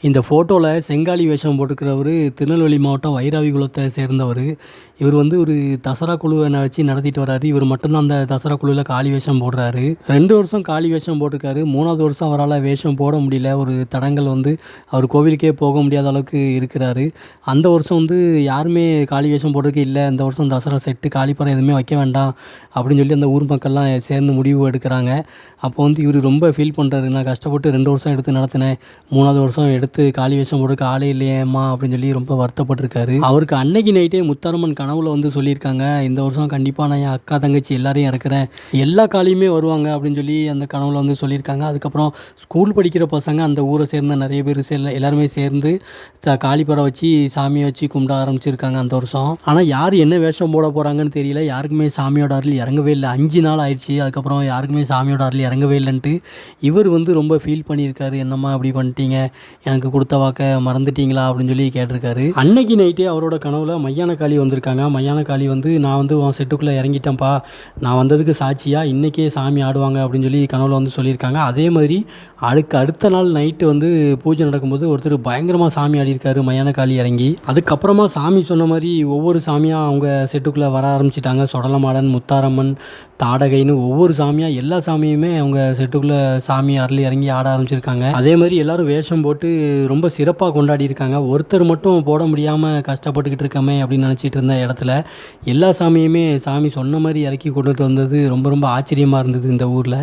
இந்த ஃபோட்டோவில் செங்காலி வேஷம் போட்டிருக்கிறவர் திருநெல்வேலி மாவட்டம் வைராவி குலத்தை சேர்ந்தவர். இவர் வந்து ஒரு தசரா குழுவை வச்சு நடத்திட்டு வர்றாரு. இவர் மட்டும்தான் அந்த தசரா குழுவில் காளி வேஷம் போடுறாரு. 2 வருஷம் காளி வேஷம் போட்டிருக்காரு. 3வது வருஷம் அவரால் வேஷம் போட முடியல. ஒரு தடங்கல் வந்து அவர் கோவிலுக்கே போக முடியாத அளவுக்கு இருக்கிறாரு. அந்த வருஷம் வந்து யாருமே காளி வேஷம் போடுறதுக்கு இல்லை, இந்த வருஷம் தசரா செட்டு காளிப்பறம் எதுவுமே வைக்க வேண்டாம் அப்படின்னு சொல்லி அந்த ஊர் மக்கள்லாம் சேர்ந்து முடிவு எடுக்கிறாங்க. அப்போ வந்து இவர் ரொம்ப ஃபீல் பண்ணுறாரு. நான் கஷ்டப்பட்டு 2 வருஷம் எடுத்து நடத்தினேன், 3வது வருஷம் எடுத்து காளி வேஷம் போடுறதுக்கு ஆளே இல்லையேம்மா அப்படின்னு சொல்லி ரொம்ப வருத்தப்பட்டிருக்காரு. அவருக்கு அன்னைக்கு நைட்டே முத்தாரம்மன் கனவுல வந்து சொல்லியிருக்காங்க, இந்த வருஷம் கண்டிப்பாக நான் என் அக்கா தங்கச்சி எல்லாரையும் இறக்குறேன், எல்லா காளியுமே வருவாங்க அப்படின்னு சொல்லி அந்த கனவுல வந்து சொல்லியிருக்காங்க. அதுக்கப்புறம் ஸ்கூல் படிக்கிற பசங்க, அந்த ஊரை சேர்ந்த நிறைய பேர் எல்லாருமே சேர்ந்து காளிப்பறை வச்சு சாமியை வச்சு கும்பிட ஆரம்பிச்சிருக்காங்க அந்த வருஷம். ஆனால் யார் என்ன வேஷம் போட போகிறாங்கன்னு தெரியல. யாருக்குமே சாமியோட அருள் இறங்கவே இல்லை. 5 நாள் ஆயிடுச்சு. அதுக்கப்புறம் யாருக்குமே சாமியோட அருள் இறங்கவே இல்லைன்ட்டு இவர் வந்து ரொம்ப ஃபீல் பண்ணியிருக்காரு. என்னம்மா அப்படி பண்ணிட்டீங்க, எனக்கு கொடுத்த வாக்க மறந்துட்டீங்களா அப்படின்னு சொல்லி கேட்டிருக்காரு. அன்னைக்கு நைட்டே அவரோட கனவுல மையான காளி வந்திருக்காங்க. மையான காளி வந்து, நான் வந்து உன் செட்டுக்குள்ளே இறங்கிட்டேன்ப்பா, நான் வந்ததுக்கு சாட்சியா இன்றைக்கே சாமி ஆடுவாங்க அப்படின்னு சொல்லி கனவுல வந்து சொல்லியிருக்காங்க. அதே மாதிரி அடுத்த நாள் நைட்டு வந்து பூஜை நடக்கும்போது ஒருத்தர் பயங்கரமாக சாமி ஆடியிருக்காரு மையான காளி இறங்கி. அதுக்கப்புறமா சாமி சொன்ன மாதிரி ஒவ்வொரு சாமியாக அவங்க செட்டுக்குள்ளே வர ஆரம்பிச்சிட்டாங்க. சொடலமாடன், முத்தாரம்மன், தாடகைன்னு ஒவ்வொரு சாமியாக எல்லா சாமியுமே அவங்க செட்டுக்குள்ளே சாமி அருள் இறங்கி ஆட ஆரம்பிச்சிருக்காங்க. அதே மாதிரி எல்லாரும் வேஷம் போட்டு ரொம்ப சிறப்பாக கொண்டாடி இருக்காங்க. ஒருத்தர் மட்டும் போட முடியாமல் கஷ்டப்பட்டுக்கிட்டு இருக்கமே அப்படின்னு நினச்சிட்டு இருந்த இடத்துல எல்லா சாமியுமே சாமி சொன்ன மாதிரி இறக்கி கொண்டுட்டு வந்தது ரொம்ப ரொம்ப ஆச்சரியமாக இருந்தது இந்த ஊரில்.